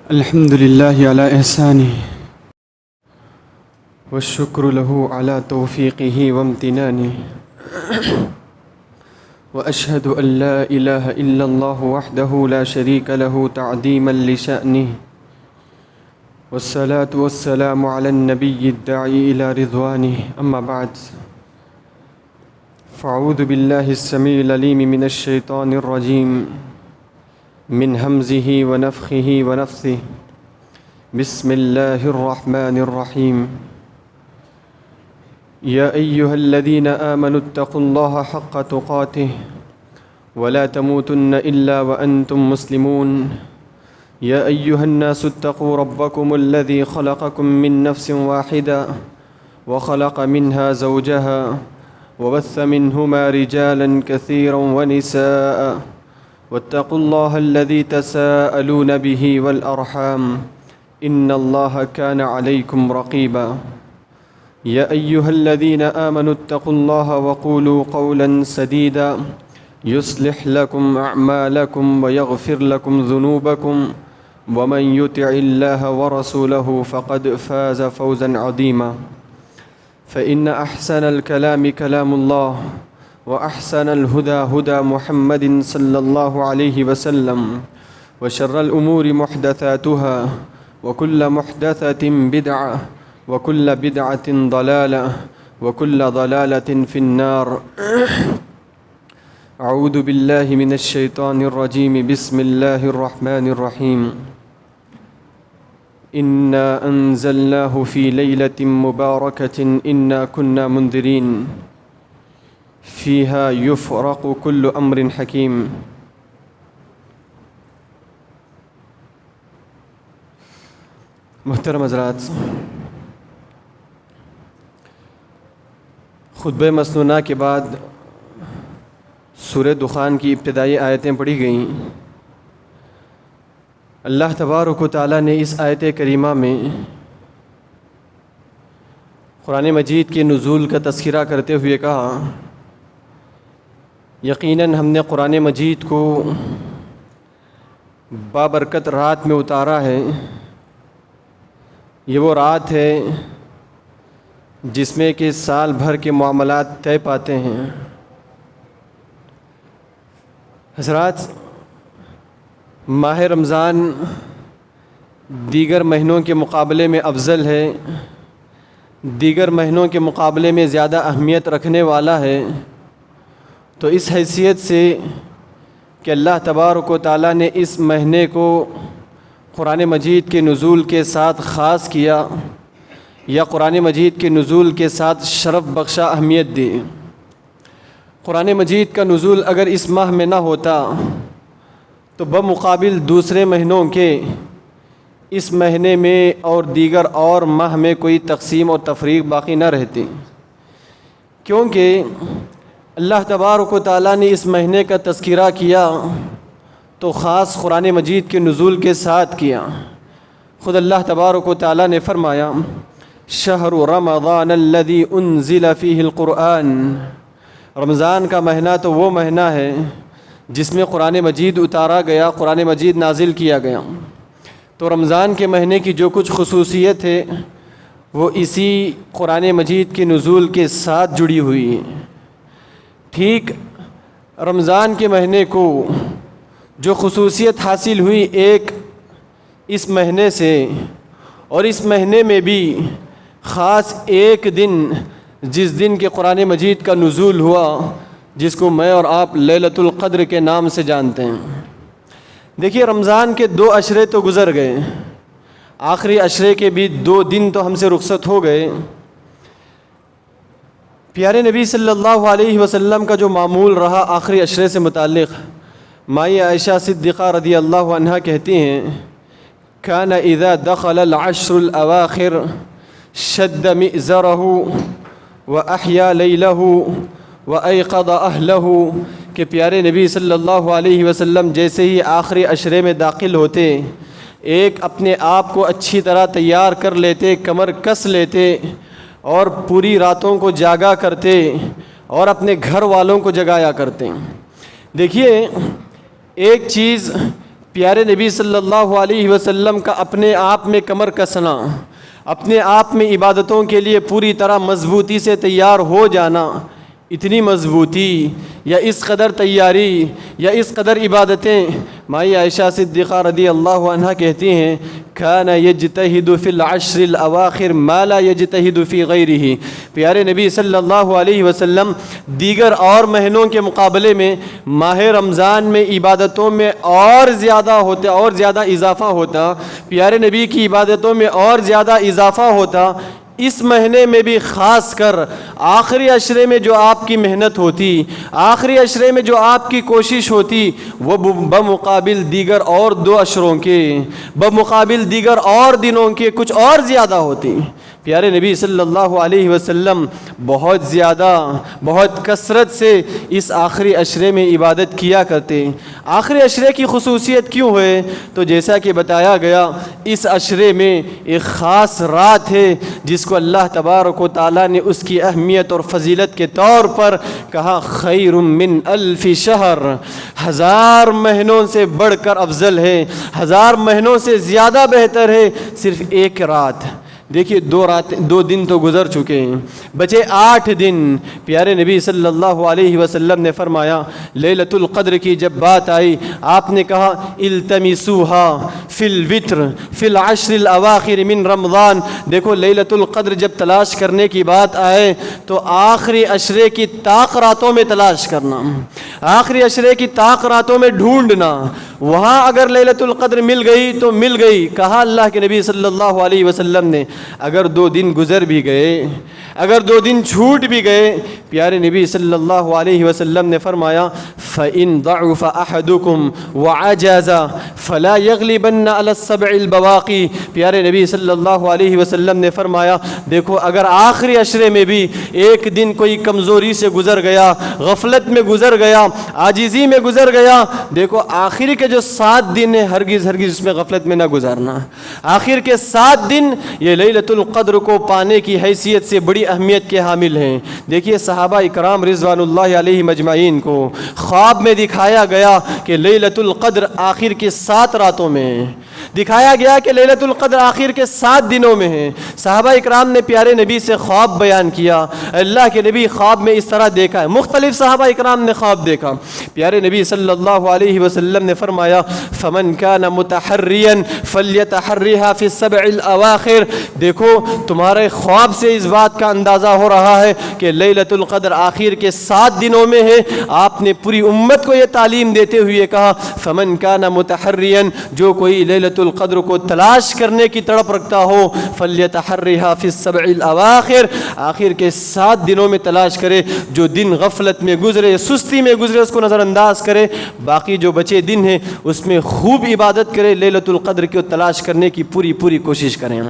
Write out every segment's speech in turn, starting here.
الحمد لله على إحسانه والشكر له على توفيقه وامتنانه وأشهد أن لا إله إلا الله وحده لا شريك له تعظيما لشأنه والصلاة والسلام على النبي الداعي إلى رضوانه أما بعد فأعوذ بالله السميع العليم من الشيطان الرجيم من همزه ونفخه ونفثه بسم الله الرحمن الرحيم يا أيها الذين آمنوا اتقوا الله حق تقاته ولا تموتن إلا وأنتم مسلمون يا أيها الناس اتقوا ربكم الذي خلقكم من نفس واحدة وخلق منها زوجها وبث منهما رجالا كثيرا ونساء واتقوا الله الذي تساءلون به والأرحام إن الله كان عليكم رقيبا يا أيها الذين آمنوا اتقوا الله وقولوا قولا سديدا يصلح لكم أعمالكم ويغفر لكم ذنوبكم ومن يطع الله ورسوله فقد فاز فوزا عظيما فإن أحسن الكلام كلام الله وأحسن الهدى هدى محمد صلى الله عليه وسلم وشر الأمور محدثاتها وكل محدثة بدعة وكل بدعة ضلالة وكل ضلالة في النار أعوذ بالله من الشيطان الرجيم بسم الله الرحمن الرحيم إنا أنزلناه في ليلة مباركة إنا كنا منذرين فيها يفرق كل أمر حكيم محترم حضرات، خطبہ مسنونہ کے بعد سورہ دخان کی ابتدائی آیتیں پڑھی گئیں۔ اللہ تبارک و تعالیٰ نے اس آیت کریمہ میں قرآن مجید کے نزول کا تذکرہ کرتے ہوئے کہا، یقیناً ہم نے قرآن مجید کو بابرکت رات میں اتارا ہے۔ یہ وہ رات ہے جس میں کہ سال بھر کے معاملات طے پاتے ہیں۔ حضرات، ماہ رمضان دیگر مہینوں کے مقابلے میں افضل ہے، دیگر مہینوں کے مقابلے میں زیادہ اہمیت رکھنے والا ہے۔ تو اس حیثیت سے کہ اللہ تبارک و تعالیٰ نے اس مہینے کو قرآن مجید کے نزول کے ساتھ خاص کیا یا قرآن مجید کے نزول کے ساتھ شرف بخشا، اہمیت دی۔ قرآن مجید کا نزول اگر اس ماہ میں نہ ہوتا تو بمقابل دوسرے مہینوں کے اس مہینے میں اور دیگر اور ماہ میں کوئی تقسیم اور تفریق باقی نہ رہتی، کیونکہ اللہ تبارک و تعالیٰ نے اس مہینے کا تذکرہ کیا تو خاص قرآن مجید کے نزول کے ساتھ کیا۔ خود اللہ تبارک و تعالیٰ نے فرمایا، شہر رمضان الذی انزل فیہ القرآن، رمضان کا مہینہ تو وہ مہینہ ہے جس میں قرآن مجید اتارا گیا، قرآن مجید نازل کیا گیا۔ تو رمضان کے مہینے کی جو کچھ خصوصیت ہے وہ اسی قرآن مجید کے نزول کے ساتھ جڑی ہوئی ہے۔ ٹھیک رمضان کے مہینے کو جو خصوصیت حاصل ہوئی ایک اس مہینے سے، اور اس مہینے میں بھی خاص ایک دن جس دن کے قرآن مجید کا نزول ہوا، جس کو میں اور آپ لیلۃ القدر کے نام سے جانتے ہیں۔ دیکھیے، رمضان کے 2 عشرے تو گزر گئے، آخری عشرے کے بھی 2 دن تو ہم سے رخصت ہو گئے۔ پیارے نبی صلی اللہ علیہ وسلم کا جو معمول رہا آخری عشرے سے متعلق، مائی عائشہ صدیقہ رضی اللہ عنہا کہتی ہیں، کان اذا دخل العشر الاواخر شد مئزرہ واحیا لیلہ وایقظ اہلہ، کہ پیارے نبی صلی اللہ علیہ وسلم جیسے ہی آخری عشرے میں داخل ہوتے، ایک اپنے آپ کو اچھی طرح تیار کر لیتے، کمر کس لیتے اور پوری راتوں کو جاگا کرتے اور اپنے گھر والوں کو جگایا کرتے۔ دیکھیے، ایک چیز پیارے نبی صلی اللہ علیہ وسلم کا اپنے آپ میں کمر کسنا، اپنے آپ میں عبادتوں کے لیے پوری طرح مضبوطی سے تیار ہو جانا، اتنی مضبوطی یا اس قدر تیاری یا اس قدر عبادتیں، مائی عائشہ صدیقہ رضی اللہ عنہ کہتی ہیں کان یجتہد فی العشر الاواخر ما لا یجتہد فی غیرہ، پیارے نبی صلی اللہ علیہ وسلم دیگر اور مہینوں کے مقابلے میں ماہ رمضان میں عبادتوں میں اور زیادہ اضافہ ہوتا، پیارے نبی کی عبادتوں میں اور زیادہ اضافہ ہوتا۔ اس مہینے میں بھی خاص کر آخری عشرے میں جو آپ کی محنت ہوتی، آخری عشرے میں جو آپ کی کوشش ہوتی، وہ بمقابل دیگر اور 2 عشروں کے، بمقابل دیگر اور دنوں کے کچھ اور زیادہ ہوتی۔ پیارے نبی صلی اللہ علیہ وسلم بہت زیادہ، بہت کثرت سے اس آخری عشرے میں عبادت کیا کرتے۔ آخری عشرے کی خصوصیت کیوں ہے؟ تو جیسا کہ بتایا گیا، اس عشرے میں ایک خاص رات ہے جس کو اللہ تبارک و تعالیٰ نے اس کی اہمیت اور فضیلت کے طور پر کہا خیر من الف شہر، 1000 مہینوں سے بڑھ کر افضل ہے، 1000 مہینوں سے زیادہ بہتر ہے صرف ایک رات۔ دیکھیے 2 دن تو گزر چکے ہیں، بچے 8 دن۔ پیارے نبی صلی اللہ علیہ وسلم نے فرمایا لیلۃ القدر کی جب بات آئی، آپ نے کہا التمسوها فی الوتر فی العشر الاواخر من رمضان۔ دیکھو لیلۃ القدر جب تلاش کرنے کی بات آئے تو آخری عشرے کی طاق راتوں میں تلاش کرنا، آخری عشرے کی طاق راتوں میں ڈھونڈنا، وہاں اگر لیلۃ القدر مل گئی تو مل گئی۔ کہا اللہ کے نبی صلی اللہ علیہ وسلم نے اگر 2 دن گزر بھی گئے، اگر 2 دن چھوٹ بھی گئے، پیارے نبی صلی اللہ علیہ وسلم نے فرمایا فَإِن ضَعُفَ أَحَدُكُمْ وَعَجَزَ فَلَا يَغْلِبَنَّ عَلَى السَّبْعِ الْبَوَاقِي۔ پیارے نبی صلی اللہ علیہ وسلم نے فرمایا دیکھو اگر آخری عشرے میں بھی ایک دن کوئی کمزوری سے گزر گیا، غفلت میں گزر گیا، عاجزی میں گزر گیا، دیکھو آخری کے جو 7 دن ہیں ہرگز اس میں غفلت میں نہ گزارنا۔ آخر کے 7 دن یہ لیلۃ القدر کو پانے کی حیثیت سے بڑی اہمیت کے حامل ہیں۔ دیکھیے صحابہ اکرام رضوان اللہ علیہ مجمعین کو خواب میں دکھایا گیا کہ لیلۃ القدر آخر کے 7 راتوں میں دکھایا گیا کہ لیلۃ القدر آخر کے 7 دنوں میں ہے۔ صحابہ اکرام نے پیارے نبی سے خواب بیان کیا، اللہ کے نبی خواب میں اس طرح دیکھا ہے، مختلف صحابہ اکرام نے خواب دیکھا۔ پیارے نبی صلی اللہ علیہ وسلم نے فرمایا فمن کان متحریا فلیتحرها فی السبع الاواخر۔ دیکھو تمہارے خواب سے اس بات کا اندازہ ہو رہا ہے کہ لیلۃ القدر آخر کے 7 دنوں میں ہے۔ آپ نے پوری امت کو یہ تعلیم دیتے ہوئے کہا فمن کان متحریا، جو کوئی لیلۃ القدر کو تلاش کرنے کی تڑپ رکھتا ہو فلیتحرها فی السبع الاواخر، آخر کے 7 دنوں میں تلاش کرے۔ جو دن غفلت میں گزرے، سستی میں گزرے، اس کو نظر انداز کرے، باقی جو بچے دن ہیں اس میں خوب عبادت کرے، لیلۃ القدر کو تلاش کرنے کی پوری کوشش کریں۔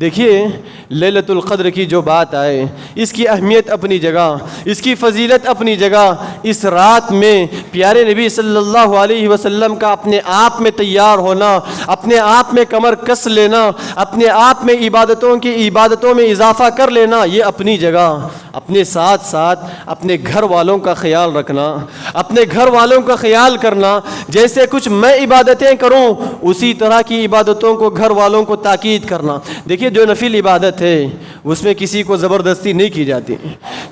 دیکھیے لیلۃ القدر کی جو بات آئے، اس کی اہمیت اپنی جگہ، اس کی فضیلت اپنی جگہ۔ اس رات میں پیارے نبی صلی اللہ علیہ وسلم کا اپنے آپ میں تیار ہونا، اپنے آپ میں کمر کس لینا، اپنے آپ میں عبادتوں میں اضافہ کر لینا، یہ اپنی جگہ۔ اپنے ساتھ ساتھ اپنے گھر والوں کا خیال رکھنا، اپنے گھر والوں کا خیال کرنا، جیسے کچھ میں عبادتیں کروں اسی طرح کی عبادتوں کو گھر والوں کو تاکید کرنا۔ دیکھیے جو نفل عبادت ہے اس میں کسی کو زبردستی نہیں کی جاتی۔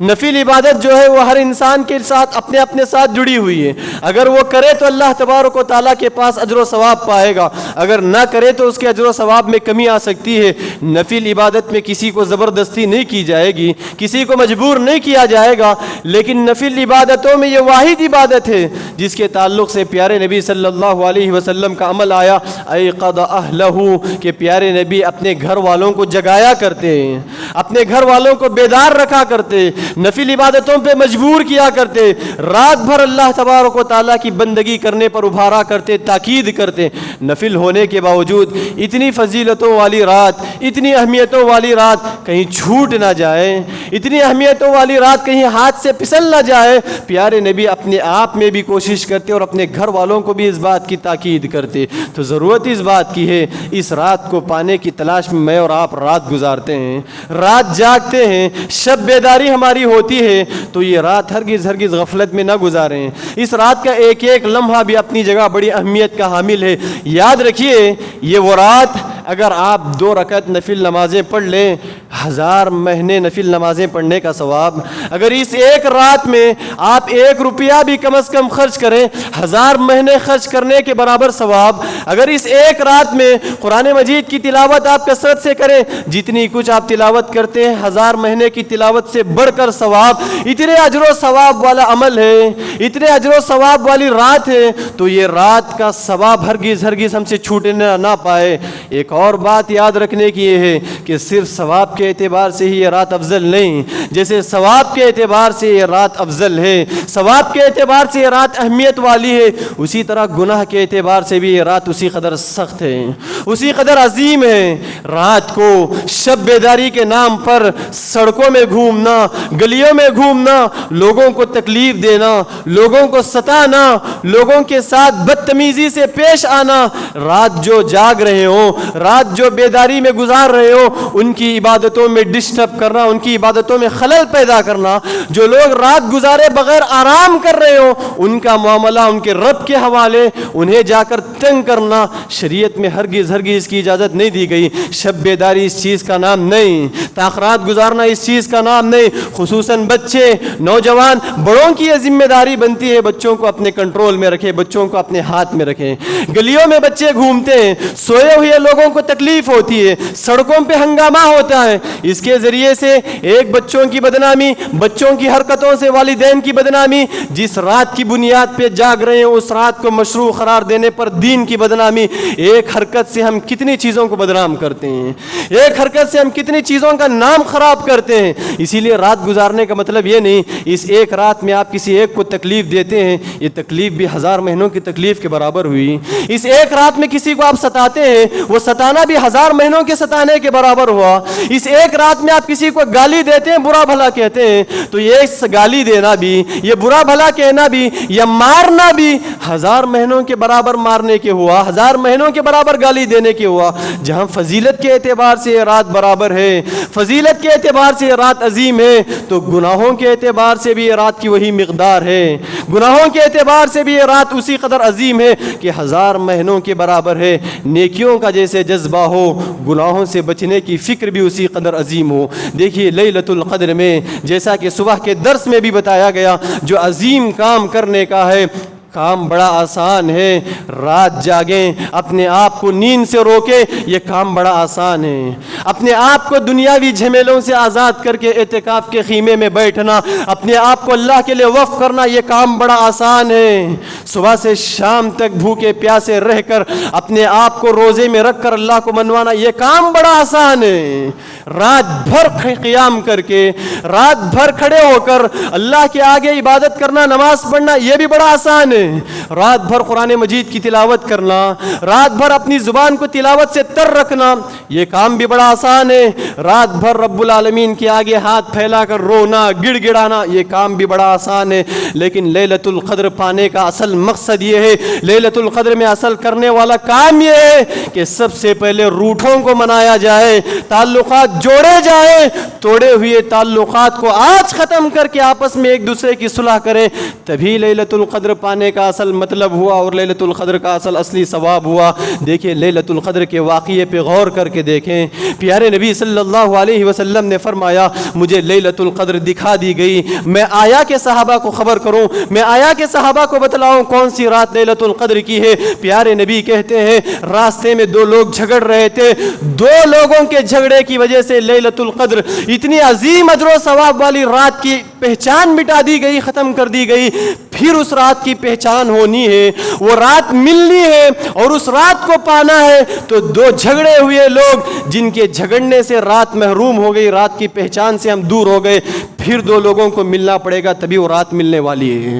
نفل عبادت جو ہے وہ ہر انسان کے ساتھ اپنے ساتھ جڑی ہوئی ہے، اگر وہ کرے تو اللہ تبارک و تعالیٰ کے پاس اجر و ثواب پائے گا، اگر نہ کرے تو اس کے اجر و ثواب میں کمی آ سکتی ہے۔ نفل عبادت میں کسی کو زبردستی نہیں کی جائے گی، کسی کو مجبور نہیں کیا جائے گا، لیکن نفل عبادتوں میں یہ واحد عبادت ہے جس کے تعلق سے پیارے نبی صلی اللہ علیہ وسلم کا عمل آیا ایقظ اہلہ، کہ پیارے نبی اپنے گھر والوں کو جگایا کرتے ہیں، اپنے گھر والوں کو بیدار رکھا کرتے، نفل عبادتوں پہ مجبور کیا کرتے، رات بھر اللہ تبارک و تعالیٰ کی بندگی کرنے پر ابھارا کرتے، تاکید کرتے۔ نفل ہونے کے باوجود اتنی فضیلتوں والی رات، اتنی اہمیتوں والی رات کہیں چھوٹ نہ جائے، اتنی اہمیتوں والی رات کہیں ہاتھ سے پھسل نہ جائے، پیارے نبی اپنے آپ میں بھی کوشش کرتے اور اپنے گھر والوں کو بھی اس بات کی تاکید کرتے۔ تو ضرورت اس بات کی ہے، اس رات کو پانے کی تلاش میں اور آپ رات گزارتے ہیں، رات جاگتے ہیں، شب بیداری ہماری ہوتی ہے، تو یہ رات ہرگز غفلت میں نہ گزاریں۔ اس رات کا ایک ایک لمحہ بھی اپنی جگہ بڑی اہمیت کا حامل ہے۔ یاد رکھیے، یہ وہ رات اگر آپ 2 رکعت نفل نمازیں پڑھ لیں، 1000 مہینے نفل نمازیں پڑھنے کا ثواب۔ اگر اس ایک رات میں آپ 1 روپیہ بھی کم از کم خرچ کریں، 1000 مہینے خرچ کرنے کے برابر ثواب۔ اگر اس ایک رات میں قرآن مجید کی تلاوت آپ کثرت سے کریں، جتنی کچھ آپ تلاوت کرتے ہیں 1000 مہینے کی تلاوت سے بڑھ کر ثواب، اتنے اجر و ثواب والا عمل ہے، اتنے اجر و ثواب والی رات ہے، تو یہ رات کا ثواب ہرگز ہم سے چھوٹنے نہ پائے۔ ایک اور بات یاد رکھنے کی یہ ہے کہ صرف ثواب کے اعتبار سے ہی یہ رات افضل نہیں، جیسے ثواب کے اعتبار سے یہ رات افضل ہے، ثواب کے اعتبار سے یہ رات اہمیت والی ہے، اسی طرح گناہ کے اعتبار سے بھی یہ رات اسی قدر سخت ہے، اسی قدر عظیم ہے۔ رات کو شب بیداری کے نام پر سڑکوں میں گھومنا، گلیوں میں گھومنا، لوگوں کو تکلیف دینا، لوگوں کو ستانا، لوگوں کے ساتھ بدتمیزی سے پیش آنا، رات جو جاگ رہے ہوں، رات جو بیداری میں گزار رہے ہو، ان کی عبادتوں میں ڈسٹرب کرنا، ان کی عبادتوں میں خلل پیدا کرنا، جو لوگ رات گزارے بغیر آرام کر رہے ہو، ان کا معاملہ ان کے رب کے حوالے، انہیں جا کر تنگ کرنا، شریعت میں ہرگز اس کی اجازت نہیں دی گئی۔ شب بیداری اس چیز کا نام نہیں، تاخرات گزارنا اس چیز کا نام نہیں۔ خصوصاً بچے، نوجوان، بڑوں کی یہ ذمہ داری بنتی ہے بچوں کو اپنے کنٹرول میں رکھیں، بچوں کو اپنے ہاتھ میں رکھیں۔ گلیوں میں بچے گھومتے ہیں، سوئے ہوئے لوگوں کو تکلیف ہوتی ہے، سڑکوں پہ ہنگامہ ہوتا ہے، اس کے ذریعے سے ایک بچوں کی بدنامی، بچوں کی حرکتوں سے والدین کی بدنامی، جس رات کی بنیاد پہ جاگ رہے ہیں اس رات کو مشروع قرار دینے پر دین کی بدنامی۔ ایک حرکت سے ہم کتنی چیزوں کو بدنام کرتے ہیں، ایک حرکت سے ہم کتنی چیزوں کا نام خراب کرتے ہیں۔ اسی لیے رات گزارنے کا مطلب یہ نہیں اس ایک رات میں آپ کسی ایک کو تکلیف دیتے ہیں، یہ تکلیف بھی 1000 مہینوں کی تکلیف کے برابر ہوئی۔ اس ایک رات میں کسی کو آپ ستاتے ہیں، وہ ستانا بھی 1000 مہینوں کے ستانے کے برابر ہوا۔ اس ایک رات میں آپ کسی کو گالی دیتے ہیں، برا بھلا کہتے ہیں، تو یہ گالی دینا بھی، یہ برا بھلا کہنا بھی، یا مارنا بھی 1000 مہینوں کے برابر مارنے کے ہوا، 1000 مہینوں کے برابر گالی دینے کے ہوا۔ جہاں فضیلت کے اعتبار سے یہ رات برابر ہے، فضیلت کے اعتبار سے یہ رات عظیم ہے، تو گناہوں کے اعتبار سے بھی یہ رات کی وہی مقدار ہے، گناہوں کے اعتبار سے بھی یہ رات اسی قدر عظیم ہے کہ 1000 مہینوں کے برابر ہے۔ نیکیوں کا جیسے جذبہ ہو، گناہوں سے بچنے کی فکر بھی اسی قدر عظیم ہو۔ دیکھیے لیلۃ القدر میں جیسا کہ صبح کے درس میں بھی بتایا گیا، جو عظیم کام کرنے کا ہے، کام بڑا آسان ہے۔ رات جاگیں، اپنے آپ کو نیند سے روکیں، یہ کام بڑا آسان ہے۔ اپنے آپ کو دنیاوی جھمیلوں سے آزاد کر کے اعتکاف کے خیمے میں بیٹھنا، اپنے آپ کو اللہ کے لیے وقف کرنا، یہ کام بڑا آسان ہے۔ صبح سے شام تک بھوکے پیاسے رہ کر اپنے آپ کو روزے میں رکھ کر اللہ کو منوانا، یہ کام بڑا آسان ہے۔ رات بھر قیام کر کے، رات بھر کھڑے ہو کر اللہ کے آگے عبادت کرنا، نماز پڑھنا، یہ بھی بڑا آسان ہے۔ رات بھر قرآن مجید کی تلاوت کرنا، رات بھر اپنی زبان کو تلاوت سے تر رکھنا، یہ کام بھی بڑا آسان ہے۔ رات بھر رب العالمین کے آگے ہاتھ پھیلا کر رونا، گڑ گڑانا، یہ کام بھی بڑا آسان ہے۔ لیکن لیلۃ القدر پانے کا اصل مقصد یہ ہے، لیلۃ القدر میں اصل کرنے والا کام یہ ہے کہ سب سے پہلے روٹھوں کو منایا جائے، تعلقات جوڑے جائیں، توڑے ہوئے تعلقات کو آج ختم کر کے آپس میں ایک دوسرے کی صلح کریں، تبھی لیلۃ القدر پانے کا اصل مطلب ہوا اور لیلۃ القدر کا اصلی ثواب ہوا۔ دیکھیں لیلۃ القدر کے واقعے پہ غور کر کے دیکھیں، پیارے نبی صلی اللہ علیہ وسلم نے فرمایا، مجھے لیلۃ القدر دکھا دی گئی، میں آیا کہ صحابہ کو خبر کروں، میں آیا کہ صحابہ کو بتلاؤں کون سی رات لیلۃ القدر کی ہے۔ پیارے نبی کہتے ہیں، راستے میں 2 لوگ جھگڑ رہے تھے، 2 لوگوں کے جھگڑے کی وجہ سے لیلۃ القدر اتنی عظیم اجر و ثواب والی رات کی پہچان مٹا دی گئی، ختم کر دی گئی۔ پھر اس رات کی پہچان ہونی ہے، وہ رات ملنی ہے اور اس رات کو پانا ہے، تو 2 جھگڑے ہوئے لوگ جن کے جھگڑنے سے رات محروم ہو گئی، رات کی پہچان سے ہم دور ہو گئے، پھر دو لوگوں کو ملنا پڑے گا تبھی وہ رات ملنے والی ہے،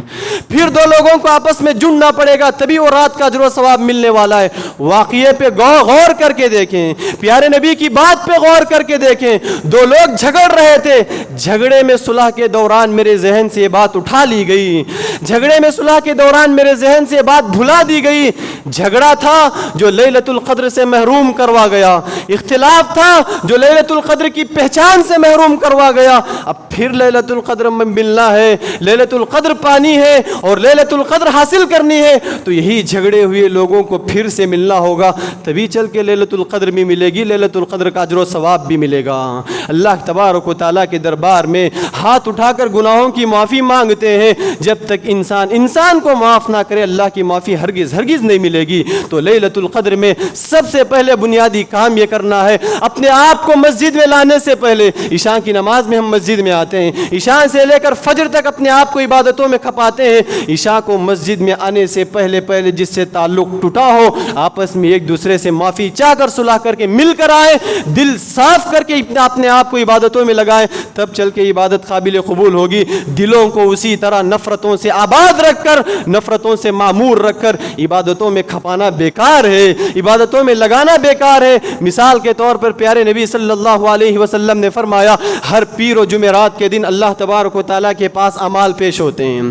پھر دو لوگوں کو آپس میں جڑنا پڑے گا تبھی وہ رات کا اجر و ثواب ملنے والا ہے۔ واقعے پہ غور کر کے دیکھیں، پیارے نبی کی بات پہ غور کر کے دیکھیں، دو لوگ جھگڑ رہے تھے، جھگڑے میں صلح کے دوران میرے ذہن سے یہ بات اٹھا لی گئی، جھگڑے میں صلح کے دوران میرے ذہن سے یہ بات بھلا دی گئی، جھگڑا تھا جو لیلۃ القدر سے محروم کروا گیا، اختلاف تھا جو لیلۃ القدر کی پہچان سے محروم کروا گیا، اب پھر لیلۃ القدر میں ملنا ہے، لیلۃ القدر پانی ہے اور لیلۃ القدر حاصل کرنی ہے، تو یہی جھگڑے ہوئے لوگوں کو پھر سے ملنا ہوگا، تبھی چل کے لیلۃ القدر بھی ملے گی، لیلۃ القدر کا اجر و ثواب بھی ملے گا۔ اللہ تبارک و تعالیٰ کے دربار میں ہاتھ اٹھا کر گناہوں کی معافی مانگتے ہیں، جب تک انسان کو معاف نہ کرے اللہ کی معافی ہرگز نہیں ملے گی۔ تو لیلۃ القدر میں سب سے پہلے بنیادی کام یہ کرنا ہے، اپنے آپ کو مسجد میں لانے سے پہلے، عشاء کی نماز میں ہم مسجد میں آتے ہیں، عشاء سے لے کر فجر تک اپنے آپ کو عبادتوں میں کھپاتے ہیں، عشاء کو مسجد میں آنے سے پہلے جس سے تعلق ٹوٹا ہو آپس میں ایک دوسرے سے معافی چاہ کر صلح کر کے مل کر آئے، دل صاف کر کے اپنے آپ کو عبادتوں میں لگائیں، تب چل کے عبادت قابل قبول ہوگی۔ دلوں کو اسی طرح نفرتوں سے آباد رکھ کر، نفرتوں سے معمور رکھ کر عبادتوں میں کھپانا بیکار ہے، عبادتوں میں لگانا بیکار ہے۔ مثال کے طور پر پیارے نبی صلی اللہ علیہ وسلم نے فرمایا، ہر پیر و جمعرات کے دن اللہ تبارک و تعالیٰ کے پاس اعمال پیش ہوتے ہیں،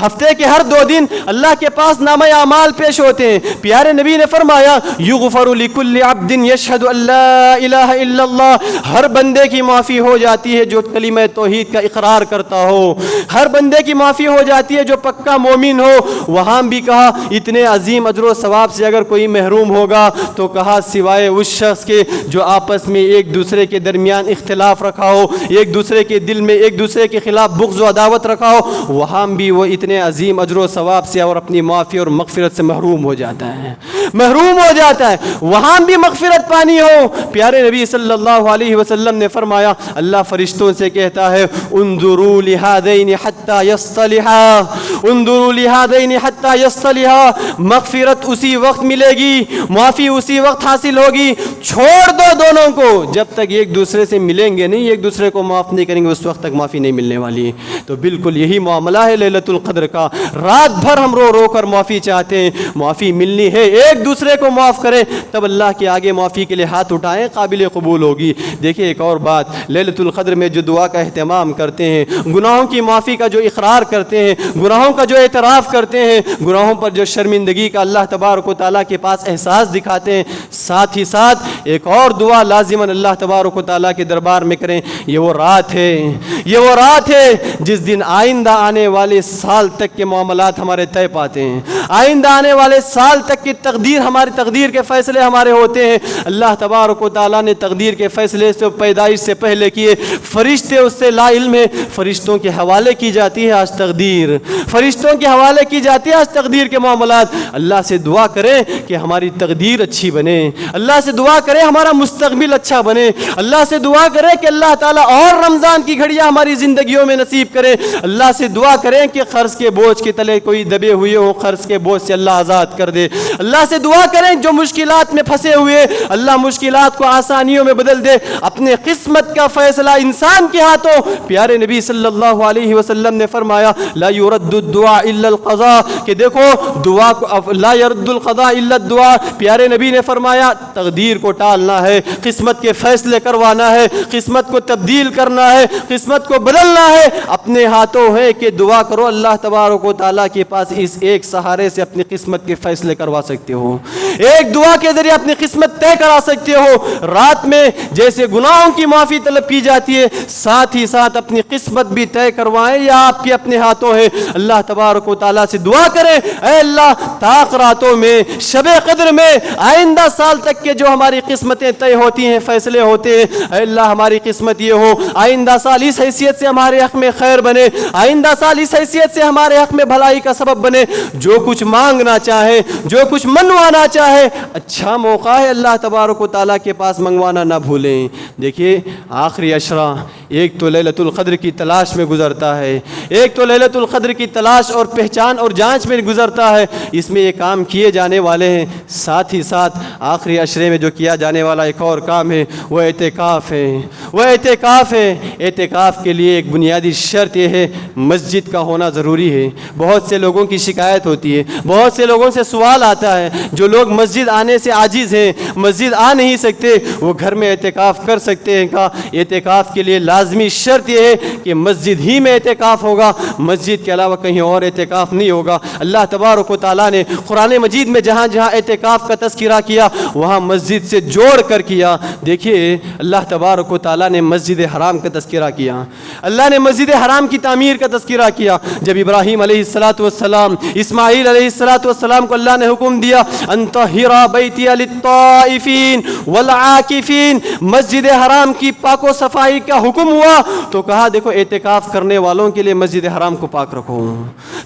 ہفتے کے ہر 2 دن اللہ کے پاس نامہ اعمال پیش ہوتے ہیں۔ پیارے نبی نے فرمایا، یغفر لکل عبد یشہد ان لا الہ الا اللہ، ہر بندے کی معافی ہو جاتی ہے جو کلمہ توحید کا اقرار کرتا ہو، ہر بندے کی معافی ہو جاتی ہے جو پکا مومن ہو۔ وہاں بھی کہا اتنے عظیم اجر و ثواب سے اگر کوئی محروم ہوگا تو کہا سوائے اس شخص کے جو آپس میں ایک دوسرے کے درمیان اختلاف رکھا ہو، ایک دوسرے کے دل میں ایک دوسرے کے خلاف بغض و عداوت رکھا ہو، وہاں بھی وہ اتنے عظیم اجر و ثواب سے اور اپنی معافی اور مغفرت سے محروم ہو جاتا ہے، محروم ہو جاتا ہے، وہاں بھی مغفرت پانی ہو۔ پیارے نبی صلی اللہ علیہ وسلم نے فرمایا، اللہ فرشتوں سے کہتا ہے، انظروا لہذین حتی یصطلحا، انظروا لہذین حتی یصطلحا، مغفرت اسی وقت ملے گی، معافی اسی وقت حاصل ہوگی، چھوڑ دو دونوں کو، جب تک ایک دوسرے سے ملیں گے نہیں، ایک دوسرے کو معاف نہیں کریں گے، اس وقت تک معافی نہیں ملنے والی۔ تو بالکل یہی معاملہ ہے لیلۃ القدر کا، رات بھر ہم رو کر معافی چاہتے ہیں، معافی ملنی ہے، ایک دوسرے کو معاف کریں، تب اللہ کے آگے معافی کے لیے ہاتھ اٹھائیں، قابل قبول ہوگی۔ دیکھیں ایک اور بات، لیلۃ القدر میں جو دعا کا اہتمام کرتے ہیں، گناہوں کی معافی کا جو اقرار کرتے ہیں، گناہوں کا جو اعتراف کرتے ہیں، گناہوں پر جو شرمندگی کا اللہ تبارک و تعالیٰ کے پاس احساس دکھاتے ہیں، ساتھ ہی ساتھ ایک اور دعا لازماً اللہ تبارک و تعالیٰ کے دربار میں کریں۔ یہ وہ رات ہے، یہ وہ رات ہے جس دن آئندہ آنے والے سال تک کے معاملات ہمارے طے پاتے ہیں، آئندہ آنے والے سال تک کی تقدیر، ہماری تقدیر کے فیصلے ہمارے ہوتے ہیں۔ اللہ تبارک و تعالیٰ نے تقدیر کے فیصلے سے پیدائش سے پہلے کیے، فرشتے اس سے لا علم ہے، فرشتوں کے حوالے کی جاتی ہے آج تقدیر، فرشتوں کے حوالے کی جاتی ہے آج تقدیر کے معاملات۔ اللہ سے دعا کریں کہ ہماری تقدیر اچھی بنے، اللہ سے دعا کریں ہمارا مستقبل اچھا بنے، اللہ سے دعا کریں کہ اللہ تعالیٰ اور رمضان کی گھڑیاں ہماری زندگیوں میں نصیب کرے، اللہ سے دعا کریں کہ قرض کے بوجھ کے تلے کوئی دبے ہوئے ہوں، قرض کے بوجھ سے اللہ آزاد کر دے، اللہ سے دعا کریں جو مشکلات میں پھنسے ہوئے اللہ مشکلات کو آسانیوں میں بدل دے۔ اپنے قسمت کا فیصلہ انسان کے ہاتھوں، پیارے نبی صلی اللہ علیہ وسلم نے فرمایا، لا يرد الدعاء الا القضاء، کہ دیکھو دعا کو لا يرد القضاء الا الدعاء، پیارے نبی نے فرمایا تقدیر کو ٹالنا ہے، قسمت کے فیصلے کروانا ہے، قسمت کو تبدیل کرنا ہے، قسمت کو بدلنا ہے، اپنے ہاتھوں ہے کہ دعا کرو، اللہ تبارک و تعالیٰ کے پاس اس ایک سہارے سے اپنی قسمت کے فیصلے کروا سکتے ہو، ایک دعا کے ذریعے اپنی قسمت طے کرا سکتے ہو۔ رات میں جیسے گناہوں کی معافی طلب کی جاتی ہے، ساتھ ہی ساتھ اپنی قسمت بھی طے کروائیں، یا آپ کے اپنے ہاتھوں ہے۔ اللہ تبارک و تعالیٰ سے دعا کریں، اے اللہ طاق راتوں میں، شب قدر میں، آئندہ سال تک کے جو ہماری قسمتیں طے ہوتی ہیں، فیصلے ہوتے ہیں، اے اللہ ہماری قسمت یہ ہو آئندہ سال اس حیثیت سے ہمارے حق میں خیر بنے، آئندہ سال اس حیثیت سے ہمارے حق میں بھلائی کا سبب بنے. جو کچھ مانگنا چاہے, جو کچھ منوانا چاہے, اچھا موقع ہے اللہ تبارک و تعالیٰ کے پاس منگوانا نہ بھولیں. دیکھیے آخری عشرہ ایک تو لیلۃ القدر کی تلاش میں گزرتا ہے, ایک تو لیلۃ القدر کی تلاش اور پہچان اور جانچ میں گزرتا ہے. اس میں یہ کام کیے جانے والے ہیں. ساتھ ہی ساتھ آخری عشرے میں جو کیا جانے والا ایک اور کام ہے وہ اعتکاف ہے. وہ اعتکاف ہے. اعتکاف کے لیے ایک بنیادی شرط یہ ہے مسجد کا ہونا ضروری ہے. بہت سے لوگوں کی شکایت ہوتی ہے, بہت سے لوگوں سے سوال آتا ہے, جو لوگ مسجد آنے سے عاجز ہیں, مسجد آ نہیں سکتے, وہ گھر میں اعتکاف کر سکتے ہیں کا؟ اعتکاف کے لیے لازمی شرط یہ ہے کہ مسجد ہی میں اعتکاف ہوگا, مسجد کے علاوہ کہیں اور اعتکاف نہیں ہوگا. اللہ تبارک و تعالیٰ نے قرآن مجید میں جہاں جہاں اعتکاف کا تذکرہ کیا وہاں مسجد سے جوڑ کر کیا. دیکھیے اللہ تبارک و تعالیٰ نے مسجد حرام کا تذکرہ کیا, اللہ نے مسجد حرام کی تعمیر کا تذکرہ کیا. جب ابراہیم علیہ السلام اسماعیل علیہ السلام کو اللہ نے حکم دیا ان طہر بیتی للطائفین والعاکفین, مسجد حرام کی پاک و صفائی کا حکم ہوا تو کہا دیکھو اعتکاف کرنے والوں کے لیے مسجد حرام کو پاک رکھو,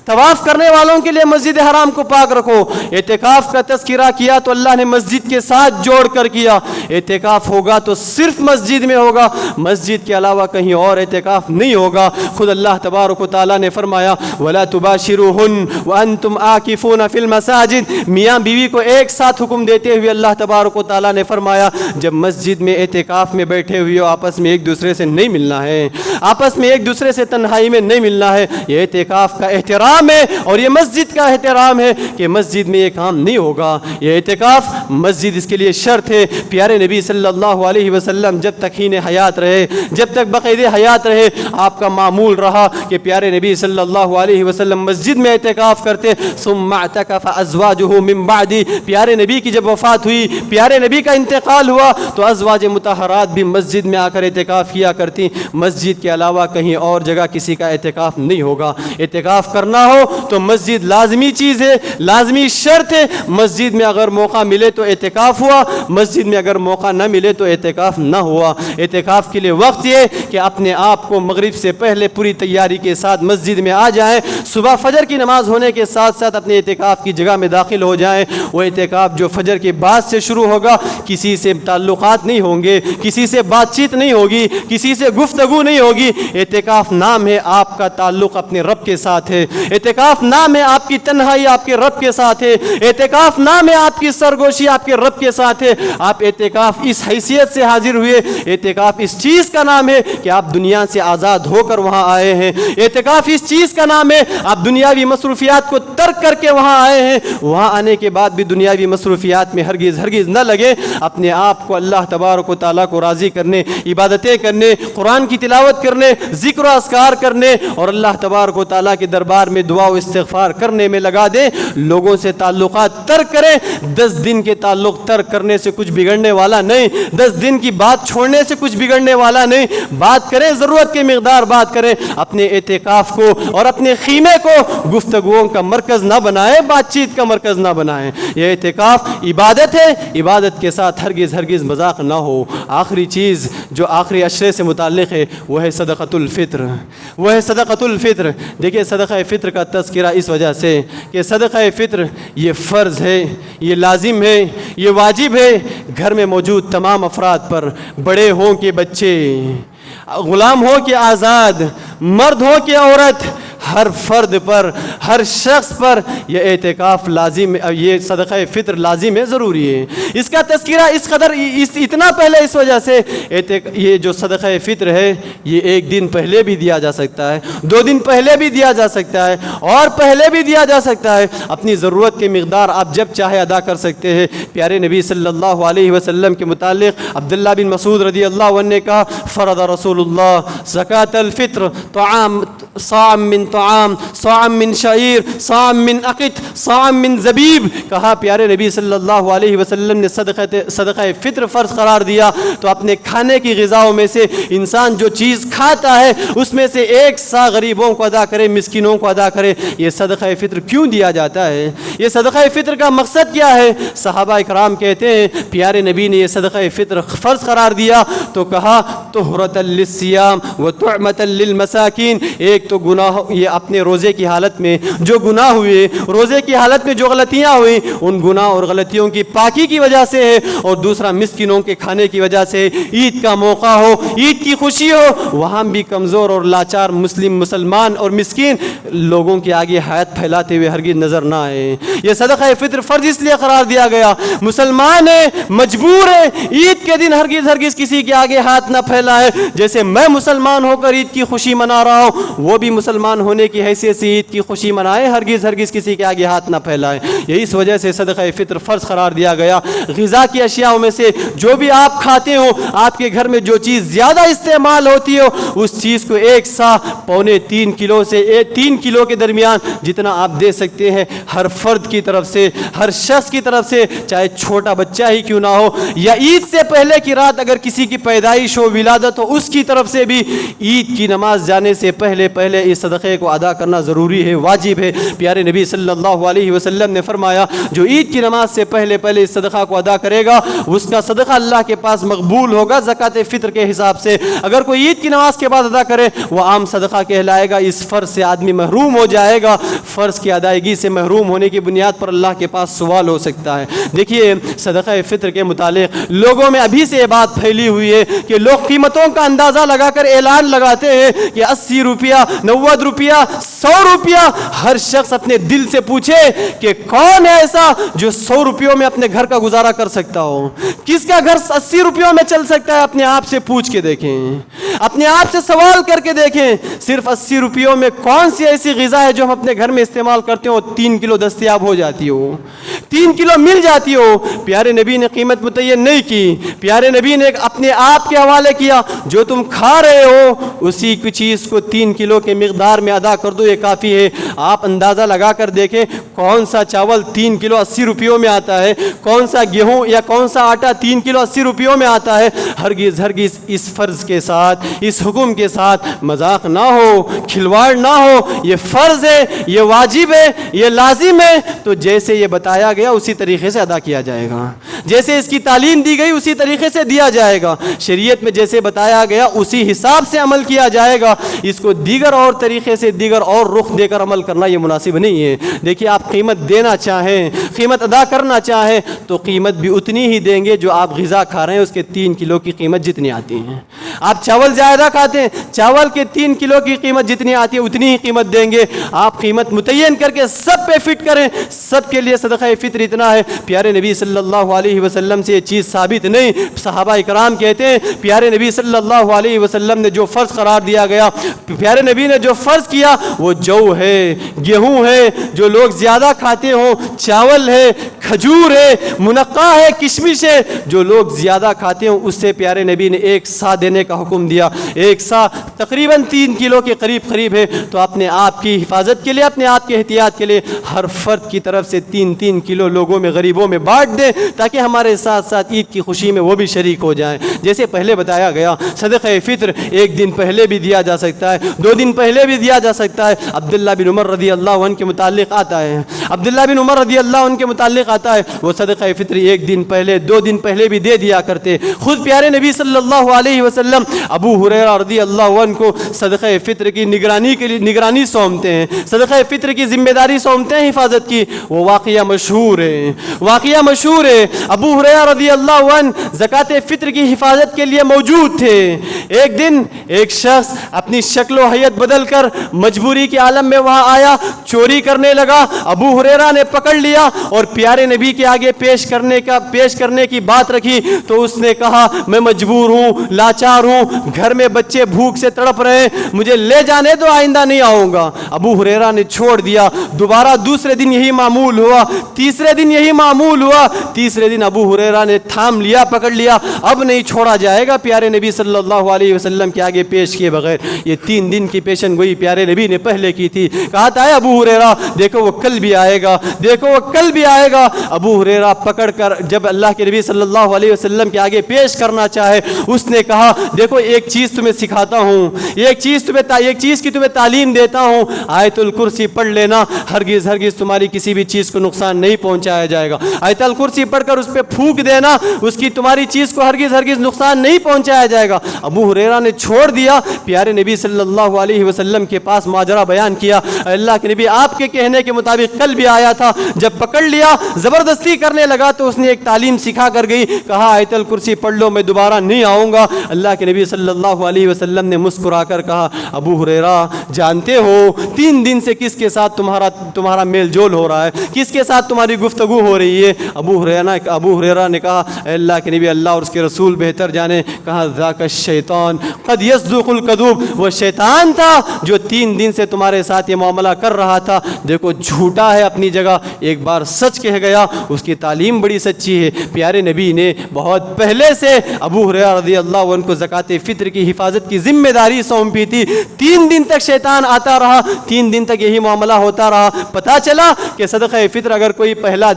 طواف کرنے والوں کے لیے مسجد حرام کو پاک رکھو. اعتکاف کا تذکرہ کیا تو اللہ نے مسجد کے ساتھ جوڑ کر کیا. اعتکاف ہوگا تو صرف مسجد میں ہوگا, مسجد کے علاوہ کہیں اور اعتکاف نہیں ہوگا. خود اللہ تبارک و تعالیٰ نے فرمایا وَلَا تُبَاشِرُوهُنَّ وَأَنْتُمْ عَاكِفُونَ فِي الْمَسَاجِدِ. میاں بیوی کو ایک ساتھ حکم دیتے ہوئے اللہ تبارک و تعالیٰ نے فرمایا جب مسجد میں اعتکاف میں بیٹھے ہوئے ہو آپس میں ایک دوسرے سے نہیں ملنا ہے, آپس میں ایک دوسرے سے تنہائی میں نہیں ملنا ہے. یہ اعتکاف کا احترام ہے اور یہ مسجد کا احترام ہے کہ مسجد میں یہ کام نہیں ہوگا. یہ اعتکاف مسجد اس کے لیے شرط ہے. پیارے نبی صلی اللہ علیہ وسلم جب تک ہین حیات رہے, جب تک بقید حیات رہے, آپ کا معمول رہا کہ پیارے نبی صلی اللہ علیہ وسلم مسجد میں اعتکاف کرتے. ثم اعتکف ازواجہ من بعدی, پیارے نبی کی جب وفات ہوئی, پیارے نبی کا انتقال ہوا تو ازواج مطہرات بھی مسجد میں آ کر اعتکاف کیا کرتی. مسجد کے علاوہ کہیں اور جگہ کسی کا اعتکاف نہیں ہوگا. اعتکاف کرنا ہو تو مسجد لازمی چیز ہے, لازمی شرط ہے. مسجد میں اگر موقع ملے تو اعتکاف ہوا, مسجد میں اگر موقع نہ ملے تو اعتکاف نہ ہوا. اعتکاف کے لیے وقت یہ کہ اپنے آپ کو مغرب سے پہلے پوری تیاری کے ساتھ مسجد میں آ جائیں, صبح فجر کی نماز ہونے کے ساتھ ساتھ اپنے اعتکاف کی جگہ میں داخل ہو جائیں. وہ اعتکاف جو فجر کے بعد سے شروع ہوگا, کسی سے تعلقات نہیں ہوں گے, کسی سے بات چیت نہیں ہوگی, کسی سے گفتگو نہیں ہوگی. اعتکاف نام ہے آپ کا تعلق اپنے رب کے ساتھ ہے, اعتکاف نام ہے آپ کی تنہائی آپ کے رب کے ساتھ ہے, اعتکاف نام ہے آپ کی سرگوشی آپ کے رب کے ساتھ ہے. آپ اعتکاف اس حیثیت سے حاضر ہوئے, اعتکاف اس چیز کا نام ہے کہ آپ دنیا سے آزاد ہو کر وہاں آئے ہیں. اعتکاف اس چیز کا نام ہے آپ دنیاوی مصروفیات کو ترک کر کے وہاں آئے ہیں. وہاں آنے کے بعد بھی دنیاوی مصروفیات میں ہرگز نہ لگے, اپنے آپ کو اللہ تبارک و تعالیٰ کو راضی کرنے, عبادتیں کرنے, قرآن کی تلاوت کرنے, ذکر و اذکار کرنے اور اللہ تبارک و تعالیٰ کے دربار میں دعا و استغفار کرنے میں لگا دیں. لوگوں سے تعلقات ترک کریں. 10 دن کے تعلق ترک کرنے سے کچھ بگڑنے والا نہیں, 10 دن کی بات چھوڑنے سے کچھ بگڑنے والا نہیں. بات کریں, ضرورت کے مقدار بات کریں. اپنے اعتکاف کو اور اپنے خیمے کو گفتگوؤں کا مرکز نہ بنائیں, بات چیت کا مرکز نہ بنائیں. یہ اعتکاف عبادت ہے, عبادت کے ساتھ ہرگز مذاق نہ ہو. آخری چیز جو آخری عشرے سے متعلق ہے وہ ہے صدقۃ الفطر, وہ ہے صدقۃ الفطر. دیکھیے صدقہ فطر کا تذکرہ اس وجہ سے کہ صدقہ فطر یہ فرض ہے, یہ لازم ہے, یہ واجب ہے گھر میں موجود تمام افراد پر, بڑے ہوں کہ بچے, غلام ہو کہ آزاد, مرد ہو کہ عورت, ہر فرد پر, ہر شخص پر یہ اعتکاف لازم, یہ صدقہ فطر لازم ہے, ضروری ہے. اس کا تذکرہ اس قدر اتنا پہلے اس وجہ سے یہ جو صدقہ فطر ہے یہ 1 دن پہلے بھی دیا جا سکتا ہے, 2 دن پہلے بھی دیا جا سکتا ہے اور پہلے بھی دیا جا سکتا ہے. اپنی ضرورت کی مقدار آپ جب چاہے ادا کر سکتے ہیں. پیارے نبی صلی اللہ علیہ وسلم کے متعلق عبداللہ بن مسعود رضی اللہ عنہ نے کہا فرض رسول اللہ زکاۃ الفطر طعام صاع من طعام, صاع من شعیر, صاع من عقد, صاع من زبیب. کہا پیارے نبی صلی اللہ علیہ وسلم نے صدقہ فطر فرض قرار دیا تو اپنے کھانے کی غذاؤں میں سے انسان جو چیز کھاتا ہے اس میں سے 1 سا غریبوں کو ادا کرے, مسکینوں کو ادا کرے. یہ صدقہ فطر کیوں دیا جاتا ہے, یہ صدقہ فطر کا مقصد کیا ہے؟ صحابہ اکرام کہتے ہیں پیارے نبی نے یہ صدقہ فطر فرض قرار دیا تو کہا طہرۃ للصیام و طعمۃ للمساکین, ایک ایک تو گناہ یہ اپنے روزے کی حالت میں جو گناہ ہوئے، روزے کی حالت میں جو غلطیاں ہوئیں، ان گناہ اور غلطیوں کی پاکی کی وجہ سے ہے، اور دوسرا مسکینوں کے کھانے کی وجہ سے۔ عید کا موقع ہو، عید کی خوشی ہو، وہاں بھی کمزور اور لاچار مسلمان اور مسکین لوگوں کے آگے ہاتھ پھیلاتے ہوئے ہرگز نظر نہ آئے۔ یہ صدقہ فطر فرض اس لیے قرار دیا گیا، مسلمان ہے، مجبور ہے، عید کے دن ہرگز کسی کے آگے ہاتھ نہ پھیلائے۔ جیسے میں مسلمان ہو کر عید کی خوشی منا رہا ہوں، وہ بھی مسلمان ہونے کی حیثیت سے عید کی خوشی منائے، ہرگز کسی کے آگے ہاتھ نہ پھیلائے۔ یہی اس وجہ سے صدقہ فطر فرض قرار دیا گیا۔ غذا کی اشیاء میں سے جو بھی آپ کھاتے ہو، آپ کے گھر میں جو چیز زیادہ استعمال ہوتی ہو، اس چیز کو 1 سا پونے 3 کلو سے 3 کلو کے درمیان جتنا آپ دے سکتے ہیں، ہر فرد کی طرف سے، ہر شخص کی طرف سے، چاہے چھوٹا بچہ ہی کیوں نہ ہو، یا عید سے پہلے کی رات اگر کسی کی پیدائش ہو، ولادت ہو، اس کی طرف سے بھی عید کی نماز جانے سے پہلے اس صدقے کو ادا کرنا ضروری ہے، واجب ہے۔ پیارے نبی صلی اللہ علیہ وسلم نے فرمایا، جو عید کی نماز سے پہلے اس صدقہ کو ادا کرے گا، اس کا صدقہ اللہ کے پاس مقبول ہوگا زکوٰۃ فطر کے حساب سے۔ اگر کوئی عید کی نماز کے بعد ادا کرے، وہ عام صدقہ کہلائے گا۔ اس فرض سے آدمی محروم ہو جائے گا، فرض کی ادائیگی سے محروم ہونے کی بنیاد پر اللہ کے پاس سوال ہو سکتا ہے۔ دیکھیے، صدقہ فطر کے متعلق لوگوں میں ابھی سے یہ بات پھیلی ہوئی ہے کہ لوگ قیمتوں کا اندازہ لگا کر اعلان لگاتے ہیں کہ 80 روپیہ، 90 روپیہ، 100 روپیہ۔ ہر شخص اپنے دل سے پوچھے کہ کون ہے ایسا جو 100 روپیوں میں اپنے گھر کا گزارا کر سکتا ہو؟ کس کا گھر 80 روپیوں میں چل سکتا ہے؟ اپنے آپ سے پوچھ کے دیکھیں، اپنے آپ سے سوال کر کے دیکھیں، صرف 80 روپیوں میں کون سی ایسی غذا ہے جو ہم اپنے گھر میں استعمال کرتے ہو 3 کلو دستیاب ہو جاتی ہو، 3 کلو مل جاتی ہو؟ پیارے نبی نے قیمت متعین نہیں کی، پیارے نبی نے اپنے آپ کے حوالے کیا، جو تم کھا رہے ہو اسی کی چیز کو 3 کلو کے مقدار میں ادا کر دو، یہ کافی ہے۔ آپ اندازہ لگا کر دیکھیں، کون سا چاول 3 کلو 80 روپیوں میں آتا ہے، کون سا گیہوں یا کون سا آٹا 3 کلو 80 روپیوں میں آتا ہے۔ ہرگز اس فرض کے ساتھ، اس حکم کے ساتھ مذاق نہ ہو، کھلواڑ نہ ہو۔ یہ فرض ہے، یہ واجب ہے، یہ لازم ہے، تو جیسے یہ بتایا گیا اسی طریقے سے ادا کیا جائے گا، جیسے اس کی تعلیم دی گئی اسی طریقے سے دیا جائے گا، شریعت میں جیسے بتایا گیا اسی حساب سے عمل کیا جائے گا۔ اس کو دیگر اور طریقے سے، دیگر اور رخ دے کر عمل کرنا یہ مناسب نہیں ہے۔ دیکھیے، آپ قیمت دینا چاہیں، قیمت ادا کرنا چاہیں تو قیمت بھی اتنی ہی دیں گے جو آپ غذا کھا رہے ہیں اس کے 3 کلو کی قیمت جتنی آتی ہے۔ آپ چاول زیادہ کھاتے ہیں، چاول کے 3 کلو کی قیمت جتنی آتی ہے اتنی ہی قیمت دیں گے۔ آپ قیمت متعین کر کے سب پہ فٹ کریں، سب کے لیے صدقہ فطر اتنا ہے۔ پیارے نبی صلی اللہ علیہ وسلم سے یہ چیز ثابت نہیں، صحابہ اکرام کہتے ہیں پیارے نبی صلی اللہ علیہ وسلم نے جو فرض قرار دیا گیا، پیارے نبی نے جو فرض کیا وہ جو ہے، گیہوں ہے جو لوگ زیادہ کھاتے ہوں، چاول ہے، کھجور ہے، منقع ہے، کشمش ہے، جو لوگ زیادہ کھاتے ہوں اس سے پیارے نبی نے 1 سا دینے کا حکم دیا۔ 1 سا تقریباً 3 کلو کے قریب ہے۔ تو اپنے آپ کی حفاظت کے لیے، اپنے آپ کی احتیاط کے لیے ہر فرد کی طرف سے 3 کلو لوگوں میں، غریبوں میں بانٹ دیں، تاکہ ہمارے ساتھ ساتھ عید کی خوشی میں وہ بھی شریک ہو جائیں۔ جیسے پہلے بتایا گیا، صدقہ فطر 1 دن پہلے بھی دیا جا سکتا ہے، 2 دن پہلے بھی دیا جا سکتا ہے۔ عبداللہ بن عمر رضی اللہ عنہ کے متعلق آتا ہے، عبداللہ بن عمر رضی اللہ عنہ کے متعلق آتا ہے، وہ صدقہ فطر 1 دن پہلے، 2 دن پہلے بھی دے دیا کرتے۔ خود پیارے نبی صلی اللہ علیہ وسلم ابو ہریرہ رضی اللہ عنہ کو صدقہ فطر کی نگرانی سونپتے ہیں، صدقہ فطر کی ذمہ داری سونپتے ہیں حفاظت کی۔ وہ واقعہ مشہور ہے، ابو ہریرہ رضی اللہ عنہ زکوٰۃ فطر کی حفاظت کے لیے موجود تھے۔ ایک دن ایک شخص اپنی شکل و حیت بدل کر مجبوری کے عالم میں وہاں آیا، چوری کرنے لگا۔ ابو ہریرہ نے پکڑ لیا اور پیارے نبی کے آگے پیش کرنے کی بات رکھی تو اس نے کہا، میں مجبور ہوں، لاچار ہوں، گھر میں بچے بھوک سے تڑپ رہے ہیں، مجھے لے جانے دو، آئندہ نہیں آؤں گا۔ ابو ہریرہ نے چھوڑ دیا۔ دوبارہ دوسرے دن یہی معمول ہوا، تیسرے دن یہی معمول ہوا۔ تیسرے دن ابو ہریرہ نے تھام لیا، پکڑ لیا، اب نہیں چھوڑا جائے گا پیارے نبی صلی اللہ علیہ وسلم کے آگے پیش کیے بغیر۔ یہ 3 دن کی پیشن گوئی پیارے نبی نے پہلے کی تھی۔ کہا تھا، اے ابو ہریرہ دیکھو وہ کل بھی آئے گا، دیکھو وہ کل بھی آئے گا۔ ابو ہریرہ پکڑ کر جب اللہ کے نبی صلی اللہ علیہ وسلم کے آگے پیش کرنا چاہے، اس نے کہا، دیکھو ایک چیز تمہیں سکھاتا ہوں، ایک چیز کی تمہیں تعلیم دیتا ہوں، آیت الکرسی پڑھ لینا، ہرگز ہرگز تمہاری کسی بھی چیز کو نقصان نہیں پہنچایا جائے گا۔ آیت الکرسی پڑھ کر اس پہ پھونک دینا، اس کی تمہاری چیز کو ہرگز ہرگز نقصان نہیں پہنچایا جائے گا۔ ابو ہریرہ نے چھوڑ دیا، پیارے نبی صلی اللہ علیہ وسلم کے پاس ماجرا بیان کیا، اللہ کے نبی آپ کے کہنے کے مطابق کل بھی آیا تھا، جب پکڑ لیا زبردستی کرنے لگا تو اس نے ایک تعلیم سکھا کر گئی، کہا آیت الکرسی پڑھ لو، میں دوبارہ نہیں آؤں گا۔ اللہ کے نبی صلی اللہ علیہ وسلم نے مسکرا کر کہا ابو ہریرہ جانتے ہو 3 دن سے کس کے ساتھ تمہارا میل جول ہو رہا ہے، کس کے ساتھ تمہاری گفتگو ہو رہی ہے؟ ابو ہریرہ نے کہا اے اللہ کے نبی، اللہ اور اس کے رسول بہتر جانے، کہا ذاک الشیطان قد یصدق الکذوب، وہ شیطان تھا جو 3 دن سے تمہارے ساتھ یہ معاملہ کر رہا تھا۔ دیکھو جھوٹا ہے اپنی جگہ، ایک بار سچ کہہ گیا، اس کی تعلیم بڑی سچی ہے۔ پیارے نبی نے بہت پہلے سے ابو ہریرہ رضی اللہ عنہ کو زکوٰۃ فطر کی حفاظت کی ذمہ داری سونپی تھی۔ 3 دن تک شیطان آتا رہا، 3 دن تک یہی معاملہ ہوتا رہا۔ پتہ چلا کہ صدقہ فطر اگر کوئی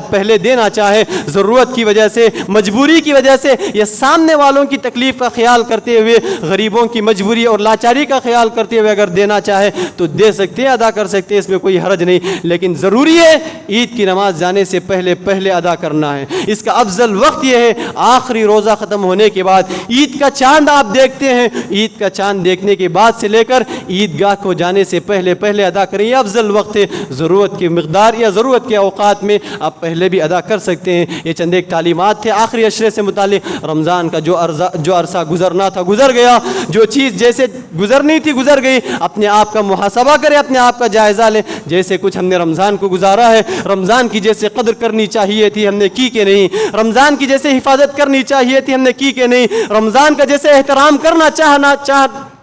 پہلے دینا چاہے، ضرورت کی وجہ سے، مجبوری کی وجہ سے، یا سامنے والوں کی تکلیف کا خیال کرتے ہوئے، غریبوں کی مجبوری اور لاچاری کا خیال کرتے ہوئے اگر دینا چاہے تو دے سکتے ہیں، ادا کر سکتے ہیں، اس میں کوئی حرج نہیں، لیکن ضروری ہے عید کی نماز جانے سے پہلے ادا کرنا ہے۔ اس کا افضل وقت یہ ہے آخری روزہ ختم ہونے کے بعد، عید کا چاند آپ دیکھتے ہیں، عید کا چاند دیکھنے کے بعد سے لے کر عیدگاہ کو جانے سے پہلے ادا کریں، یہ افضل وقت ہے۔ ضرورت کی مقدار یا ضرورت کے اوقات میں آپ پہلے بھی ادا کر سکتے ہیں۔ یہ چند ایک تعلیمات تھے آخری عشرے سے متعلق۔ رمضان کا جو عرصہ گزرنا تھا گزر گیا، جو چیز جیسے گزرنی تھی گزر گئی، اپنے آپ کا محاسبہ کریں، اپنے آپ کا جائزہ لیں، جیسے کچھ ہم نے رمضان کو گزارا ہے، رمضان کی جیسے قدر کرنی چاہیے تھی ہم نے کی کہ نہیں، رمضان کی جیسے حفاظت کرنی چاہیے تھی ہم نے کی کہ نہیں، رمضان کا جیسے احترام کرنا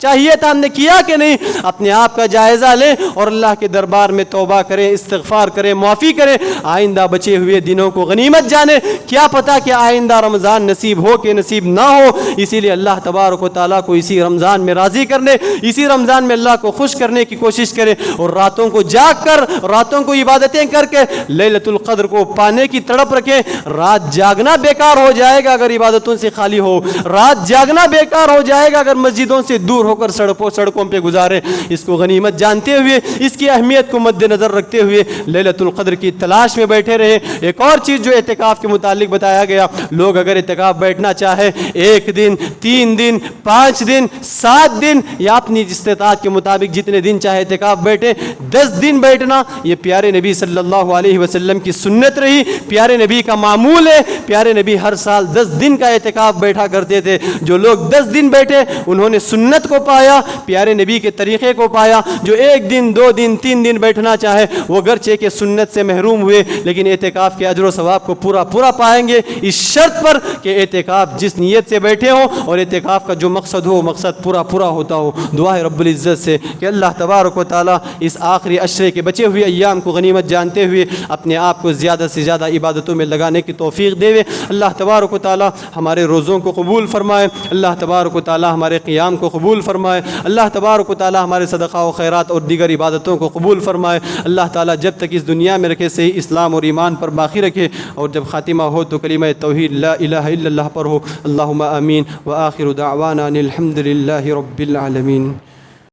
چاہیے تھا ہم نے کیا کہ نہیں۔ اپنے آپ کا جائزہ لیں اور اللہ کے دربار میں توبہ کریں، استغفار کریں، معافی کریں، آئندہ بچے ہوئے دنوں کو غنیمت جانیں، کیا پتہ کہ آئندہ رمضان نصیب ہو کہ نصیب نہ ہو۔ اسی لیے اللہ تبارک و تعالیٰ کو اسی رمضان میں راضی کرنے، اسی رمضان میں اللہ کو خوش کرنے کی کوشش کریں، اور راتوں کو جاگ کر، راتوں کو عبادتیں کر کے لیلۃ القدر کو پانے کی تڑپ رکھیں۔ رات جاگنا بیکار ہو جائے گا اگر عبادتوں سے خالی ہو، رات جاگنا بیکار ہو جائے گا اگر مسجدوں سے دور ہو کر سڑکوں پہ گزارے۔ اس کو غنیمت جانتے ہوئے، اس کی اہمیت کو مد نظر رکھتے ہوئے لیلۃ القدر کی تلاش میں بیٹھے رہے۔ ایک اور چیز جو اعتکاف کے متعلق بتایا گیا، لوگ اگر اعتکاف بیٹھنا چاہے 1 دن، 3 دن، 5 دن، 7 دن، یا اپنی استطاعت کے مطابق جتنے دن چاہے اعتکاف بیٹھے، 10 دن بیٹھنا یہ پیارے نبی صلی اللہ علیہ وسلم کی سنت رہی، پیارے نبی کا معمول ہے۔ پیارے نبی ہر سال 10 دن کا اعتکاف بیٹھا کرتے تھے۔ جو لوگ 10 دن بیٹھے انہوں نے سنت کو پایا، پیارے نبی کے طریقے کو پایا۔ جو 1 دن، 2 دن، 3 دن بیٹھنا چاہے وہ گرچہ کہ سنت سے محروم ہوئے، لیکن اعتکاف کے اجر و ثواب کو پورا پائیں گے، اس شرط پر کہ اعتکاف جس نیت سے بیٹھے ہوں اور اعتکاف کا جو مقصد ہو وہ مقصد پورا ہوتا ہو۔ دعا ہے رب العزت سے کہ اللہ تبارک و تعالیٰ اس آخری عشرے کے بچے ہوئے ایام کو غنیمت جانتے ہوئے اپنے آپ کو زیادہ سے زیادہ عبادتوں میں لگانے کی توفیق دے۔ اللہ تبارک و تعالیٰ ہمارے روزوں کو قبول فرمائے، اللہ تبارک و تعالیٰ ہمارے قیام کو قبول فرمائے، اللہ تبارک و تعالیٰ ہمارے صدقہ و خیرات اور دیگر عبادتوں کو قبول فرمائے۔ اللہ تعالیٰ جب تک اس دنیا میں رکھے صحیح اسلام اور ایمان پر باقی رکھے، اور جب خاتمہ ہو تو کلمہ توحید لا الہ الا اللہ پر ہو۔ اللہم آمین، وآخر دعوانا ان الحمد للہ رب العالمین۔